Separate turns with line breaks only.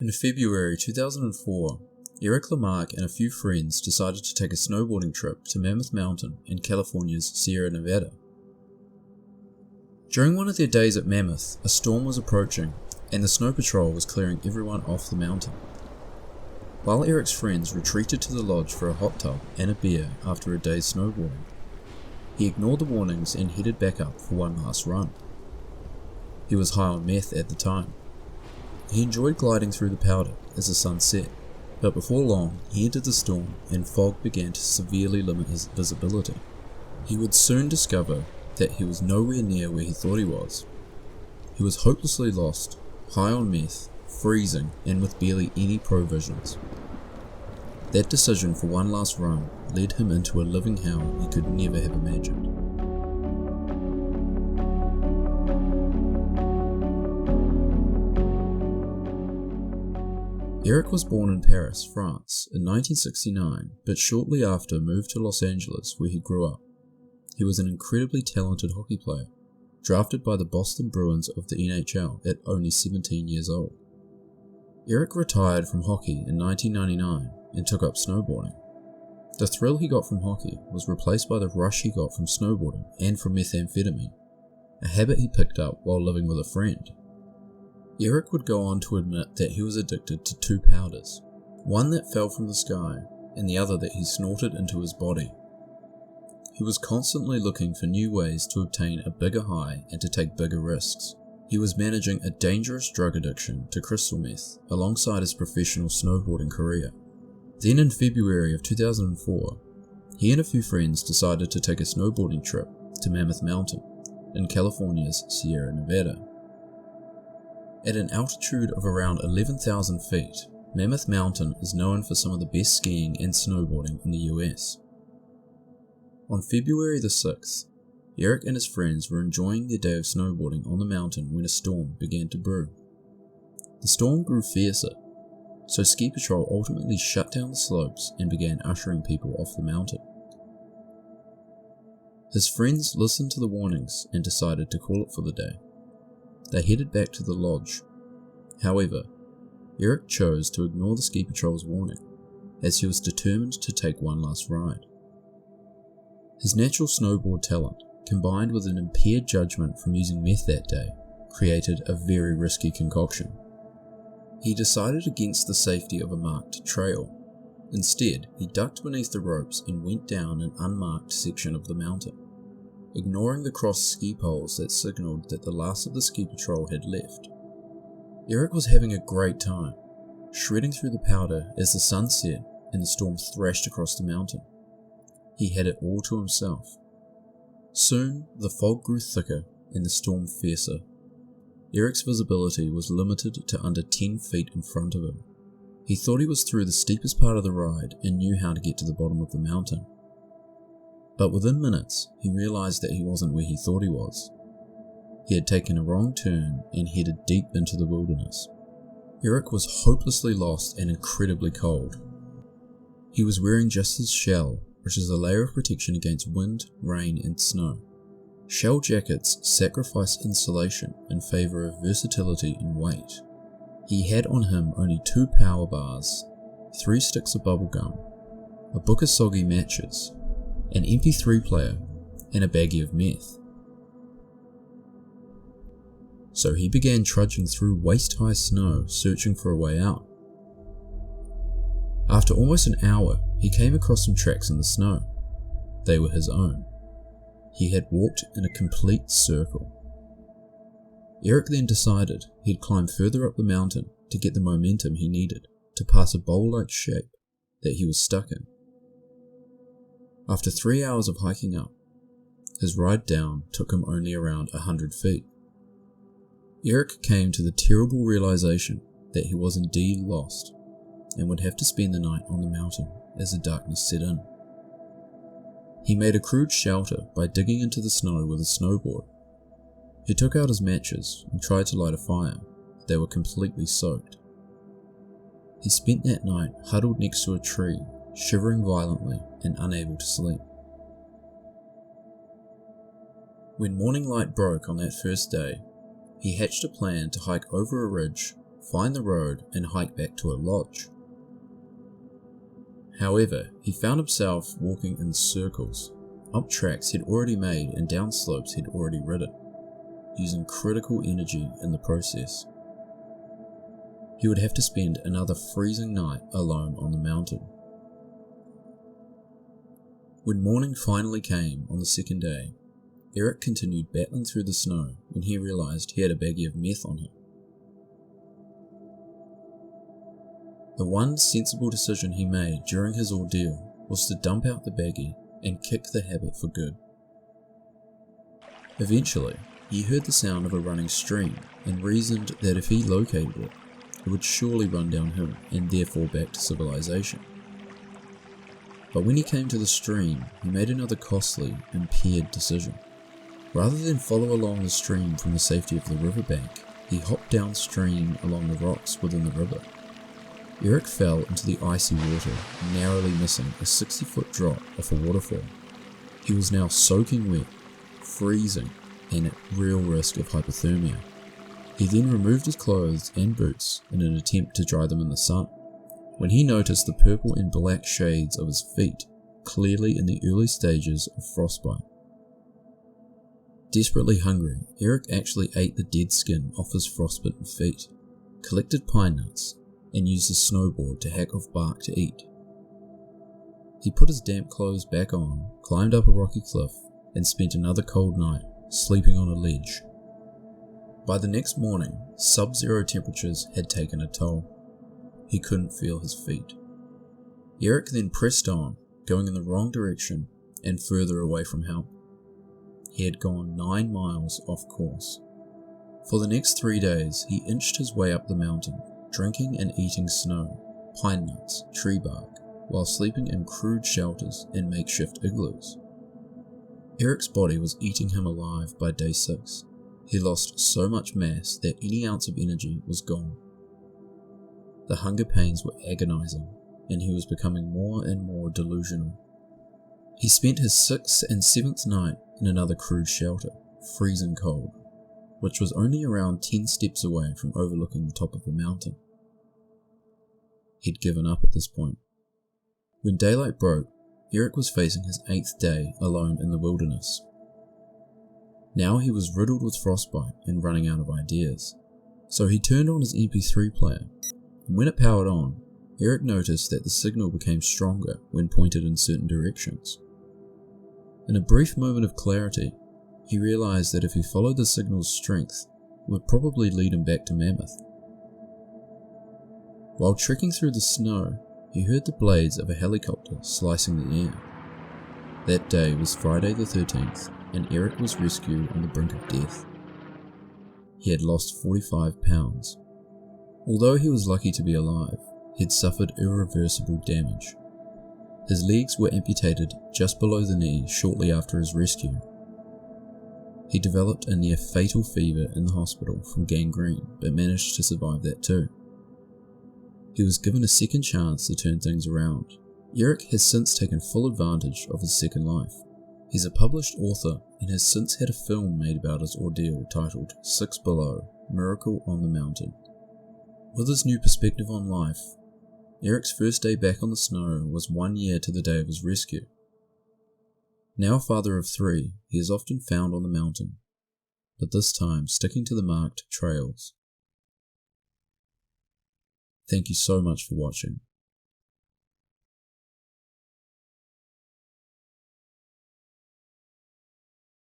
In February 2004, Eric LeMarque and a few friends decided to take a snowboarding trip to Mammoth Mountain in California's Sierra Nevada. During one of their days at Mammoth, a storm was approaching and the snow patrol was clearing everyone off the mountain. While Eric's friends retreated to the lodge for a hot tub and a beer after a day's snowboarding, he ignored the warnings and headed back up for one last run. He was high on meth at the time. He enjoyed gliding through the powder as the sun set, but before long he entered the storm and fog began to severely limit his visibility. He would soon discover that he was nowhere near where he thought he was. He was hopelessly lost, high on meth, freezing, and with barely any provisions. That decision for one last run led him into a living hell he could never have imagined. Eric was born in Paris, France in 1969, but shortly after moved to Los Angeles where he grew up. He was an incredibly talented hockey player, drafted by the Boston Bruins of the NHL at only 17 years old. Eric retired from hockey in 1999 and took up snowboarding. The thrill he got from hockey was replaced by the rush he got from snowboarding and from methamphetamine, a habit he picked up while living with a friend. Eric would go on to admit that he was addicted to two powders, one that fell from the sky and the other that he snorted into his body. He was constantly looking for new ways to obtain a bigger high and to take bigger risks. He was managing a dangerous drug addiction to crystal meth alongside his professional snowboarding career. Then in February of 2004, he and a few friends decided to take a snowboarding trip to Mammoth Mountain in California's Sierra Nevada. At an altitude of around 11,000 feet, Mammoth Mountain is known for some of the best skiing and snowboarding in the US. On February the 6th, Eric and his friends were enjoying their day of snowboarding on the mountain when a storm began to brew. The storm grew fiercer, so ski patrol ultimately shut down the slopes and began ushering people off the mountain. His friends listened to the warnings and decided to call it for the day. They headed back to the lodge. However, Eric chose to ignore the ski patrol's warning, as he was determined to take one last ride. His natural snowboard talent, combined with an impaired judgment from using meth that day, created a very risky concoction. He decided against the safety of a marked trail. Instead, he ducked beneath the ropes and went down an unmarked section of the mountain, ignoring the crossed ski poles that signaled that the last of the ski patrol had left. Eric was having a great time, shredding through the powder as the sun set and the storm thrashed across the mountain. He had it all to himself. Soon, the fog grew thicker and the storm fiercer. Eric's visibility was limited to under 10 feet in front of him. He thought he was through the steepest part of the ride and knew how to get to the bottom of the mountain. But within minutes, he realized that he wasn't where he thought he was. He had taken a wrong turn and headed deep into the wilderness. Eric was hopelessly lost and incredibly cold. He was wearing just his shell, which is a layer of protection against wind, rain, and snow. Shell jackets sacrifice insulation in favor of versatility and weight. He had on him only 2 power bars, 3 sticks of bubblegum, a book of soggy matches, an MP3 player, and a baggie of meth. So he began trudging through waist-high snow searching for a way out. After almost an hour, he came across some tracks in the snow. They were his own. He had walked in a complete circle. Eric then decided he'd climb further up the mountain to get the momentum he needed to pass a bowl-like shape that he was stuck in. After 3 hours of hiking up, his ride down took him only around 100 feet. Eric came to the terrible realization that he was indeed lost and would have to spend the night on the mountain as the darkness set in. He made a crude shelter by digging into the snow with a snowboard. He took out his matches and tried to light a fire. They were completely soaked. He spent that night huddled next to a tree, shivering violently and unable to sleep. When morning light broke on that first day, he hatched a plan to hike over a ridge, find the road and hike back to a lodge. However, he found himself walking in circles, up tracks he'd already made and down slopes he'd already ridden, using critical energy in the process. He would have to spend another freezing night alone on the mountain. When morning finally came on the second day, Eric continued battling through the snow when he realized he had a baggie of meth on him. The one sensible decision he made during his ordeal was to dump out the baggie and kick the habit for good. Eventually, he heard the sound of a running stream and reasoned that if he located it, it would surely run downhill and therefore back to civilization. But when he came to the stream, he made another costly, impaired decision. Rather than follow along the stream from the safety of the riverbank, he hopped downstream along the rocks within the river. Eric fell into the icy water, narrowly missing a 60-foot drop off a waterfall. He was now soaking wet, freezing, and at real risk of hypothermia. He then removed his clothes and boots in an attempt to dry them in the sun, when he noticed the purple and black shades of his feet, clearly in the early stages of frostbite. Desperately hungry, Eric actually ate the dead skin off his frostbitten feet, collected pine nuts, and used his snowboard to hack off bark to eat. He put his damp clothes back on, climbed up a rocky cliff, and spent another cold night sleeping on a ledge. By the next morning, sub-zero temperatures had taken a toll. He couldn't feel his feet. Eric then pressed on, going in the wrong direction and further away from help. He had gone 9 miles off course. For the next 3 days, he inched his way up the mountain, drinking and eating snow, pine nuts, tree bark, while sleeping in crude shelters and makeshift igloos. Eric's body was eating him alive by day 6. He lost so much mass that any ounce of energy was gone. The hunger pains were agonizing, and he was becoming more and more delusional. He spent his 6th and 7th night in another crude shelter, freezing cold, which was only around 10 steps away from overlooking the top of the mountain. He'd given up at this point. When daylight broke, Eric was facing his 8th day alone in the wilderness. Now he was riddled with frostbite and running out of ideas, so he turned on his MP3 player, and when it powered on, Eric noticed that the signal became stronger when pointed in certain directions. In a brief moment of clarity, he realized that if he followed the signal's strength, it would probably lead him back to Mammoth. While trekking through the snow, he heard the blades of a helicopter slicing the air. That day was Friday the 13th, and Eric was rescued on the brink of death. He had lost 45 pounds. Although he was lucky to be alive, he had suffered irreversible damage. His legs were amputated just below the knee shortly after his rescue. He developed a near fatal fever in the hospital from gangrene, but managed to survive that too. He was given a second chance to turn things around. Eric has since taken full advantage of his second life. He's a published author and has since had a film made about his ordeal titled 6 Below, Miracle on the Mountain. With his new perspective on life, Eric's first day back on the snow was 1 year to the day of his rescue. Now a father of 3, he is often found on the mountain, but this time sticking to the marked trails. Thank you so much for watching.